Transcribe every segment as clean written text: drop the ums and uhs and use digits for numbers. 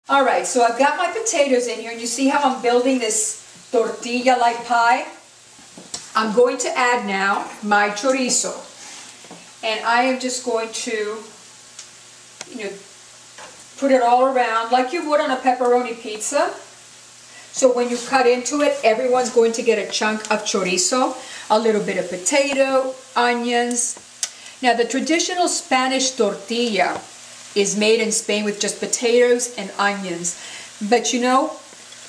All right, so I've got my potatoes in here, and you see how I'm building this tortilla-like pie? I'm going to add now my chorizo, and I am just going to, put it all around like you would on a pepperoni pizza. So when you cut into it, everyone's going to get a chunk of chorizo, a little bit of potato, onions. Now the traditional Spanish tortilla is made in Spain with just potatoes and onions. But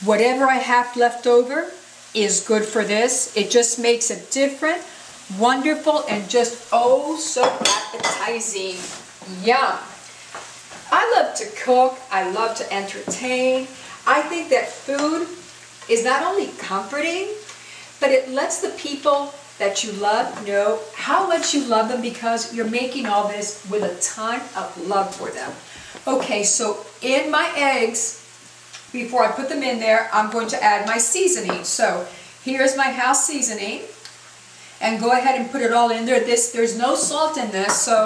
whatever I have left over is good for this. It just makes it different, wonderful, and just oh so appetizing. Yum. I love to cook. I love to entertain. I think that food is not only comforting, but it lets the people that you love know how much you love them because you're making all this with a ton of love for them. Okay, so in my eggs, before I put them in there, I'm going to add my seasoning. So here's my house seasoning, and go ahead and put it all in there. There's no salt in this, so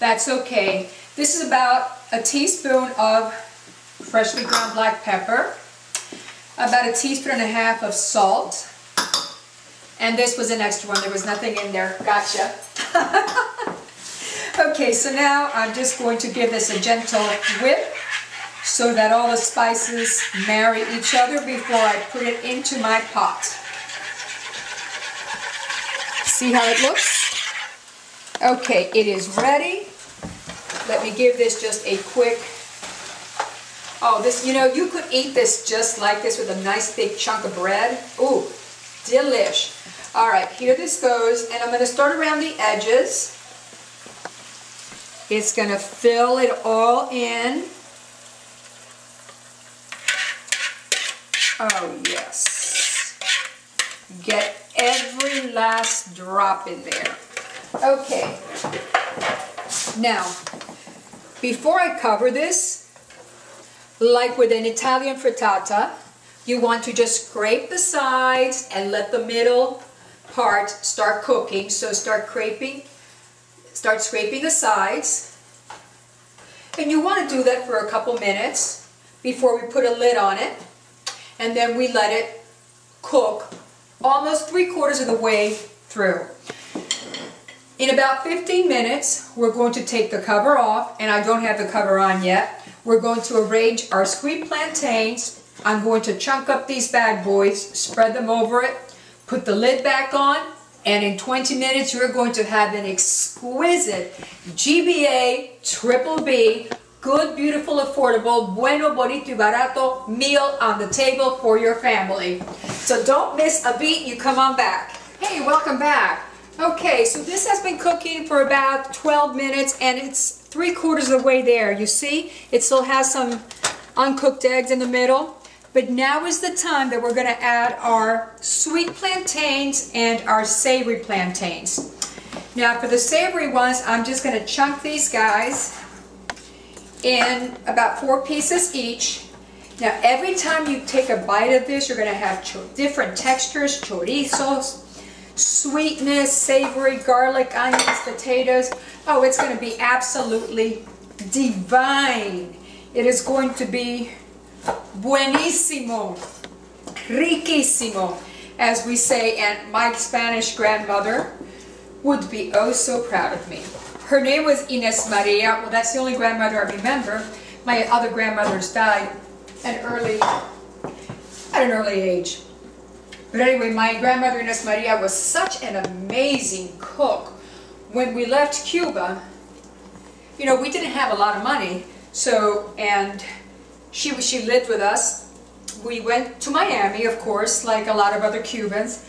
that's okay. This is about a teaspoon of freshly ground black pepper, about a teaspoon and a half of salt. And this was an extra one. There was nothing in there. Gotcha. Okay, so now I'm just going to give this a gentle whip so that all the spices marry each other before I put it into my pot. See how it looks? Okay, it is ready. Let me give this just a quick... Oh, this, you could eat this just like this with a nice big chunk of bread. Ooh, delish. All right, here this goes, and I'm going to start around the edges. It's going to fill it all in. Oh, yes. Get every last drop in there. Okay. Now, before I cover this, like with an Italian frittata, you want to just scrape the sides and let the middle part start cooking. So start scraping the sides. And you want to do that for a couple minutes before we put a lid on it. And then we let it cook almost 3/4 of the way through. In about 15 minutes, we're going to take the cover off, and I don't have the cover on yet. We're going to arrange our sweet plantains. I'm going to chunk up these bad boys, spread them over it, put the lid back on, and in 20 minutes you're going to have an exquisite GBA Triple B, good, beautiful, affordable, bueno, bonito y barato meal on the table for your family. So don't miss a beat, you come on back. Hey, welcome back. Okay, so this has been cooking for about 12 minutes and it's 3/4 of the way there. You see, it still has some uncooked eggs in the middle. But now is the time that we're going to add our sweet plantains and our savory plantains. Now for the savory ones, I'm just going to chunk these guys in about 4 pieces each. Now every time you take a bite of this, you're going to have different textures, chorizos, sweetness, savory, garlic, onions, potatoes. Oh, it's going to be absolutely divine. It is going to be buenísimo, riquísimo, as we say, and my Spanish grandmother would be oh so proud of me. Her name was Inés Maria. Well, that's the only grandmother I remember. My other grandmothers died at an early age. But anyway, my grandmother Inés Maria was such an amazing cook. When we left Cuba, we didn't have a lot of money, and she lived with us. We went to Miami, of course, like a lot of other Cubans,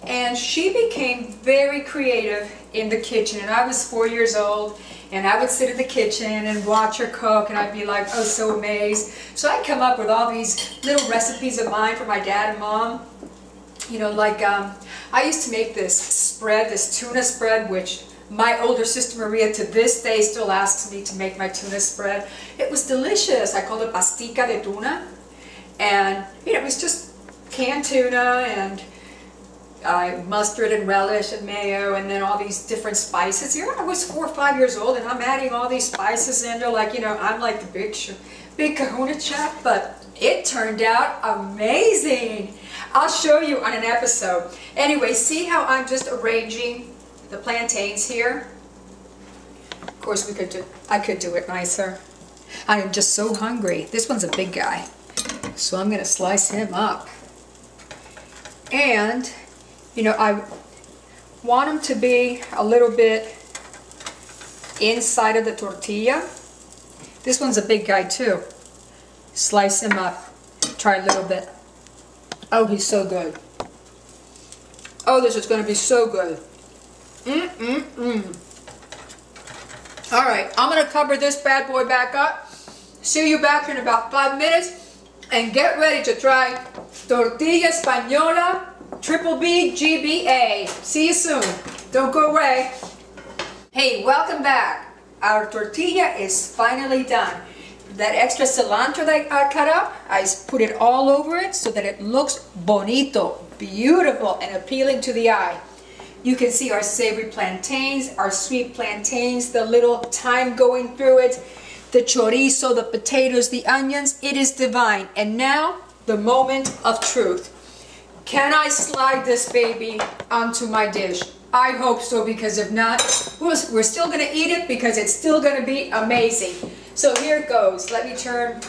and she became very creative in the kitchen. And I was 4 years old, and I would sit in the kitchen and watch her cook, and I'd be like, oh, so amazed. So I'd come up with all these little recipes of mine for my dad and mom. I used to make this spread, this tuna spread, which my older sister Maria to this day still asks me to make my tuna spread. It was delicious. I called it pastica de tuna. And, it was just canned tuna and mustard and relish and mayo and then all these different spices. I was 4 or 5 years old and I'm adding all these spices in there like, I'm like the big big kahuna chop, but it turned out amazing. I'll show you on an episode. Anyway, see how I'm just arranging the plantains here? Of course, I could do it nicer. I am just so hungry. This one's a big guy, so I'm gonna slice him up. And, you know, I want them to be a little bit inside of the tortilla. This one's a big guy too. Slice him up. Try a little bit. Oh, he's so good. Oh, this is going to be so good. All right, I'm going to cover this bad boy back up. See you back in about 5 minutes. And get ready to try Tortilla Española Triple B GBA. See you soon. Don't go away. Hey, welcome back. Our tortilla is finally done. That extra cilantro that I cut up, I put it all over it so that it looks bonito, beautiful, and appealing to the eye. You can see our savory plantains, our sweet plantains, the little thyme going through it, the chorizo, the potatoes, the onions. It is divine. And now, the moment of truth. Can I slide this baby onto my dish? I hope so, because if not, we're still going to eat it because it's still going to be amazing. So here it goes. Let me turn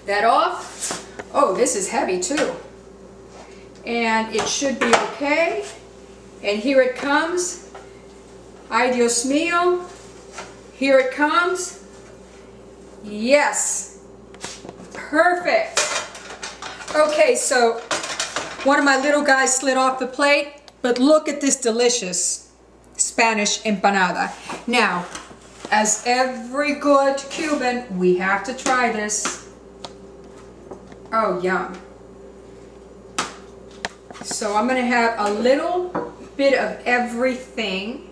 that off. Oh, this is heavy too. And it should be okay. And here it comes. Ay, Dios mío. Here it comes. Yes. Perfect. Okay, so one of my little guys slid off the plate. But look at this delicious Spanish empanada. Now, as every good Cuban, we have to try this. Oh, yum. So I'm going to have a little bit of everything.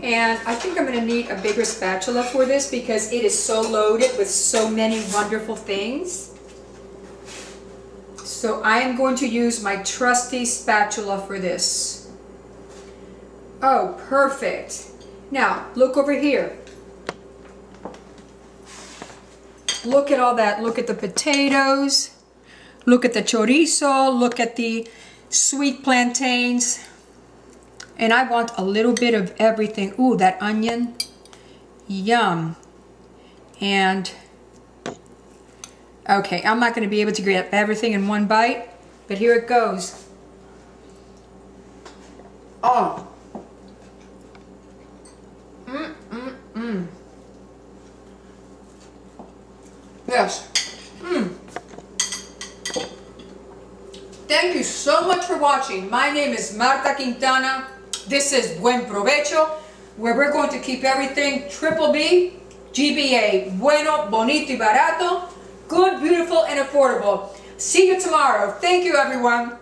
And I think I'm going to need a bigger spatula for this because it is so loaded with so many wonderful things. So I am going to use my trusty spatula for this. Oh, perfect. Now, look over here. Look at all that. Look at the potatoes. Look at the chorizo. Look at the sweet plantains. And I want a little bit of everything. Ooh, that onion. Yum. And, okay, I'm not going to be able to grab everything in one bite, but here it goes. Oh. Yes. Thank you so much for watching. My name is Marta Quintana. This is Buen Provecho, where we're going to keep everything Triple B, GBA, bueno, bonito y barato, good, beautiful, and affordable. See you tomorrow. Thank you, everyone.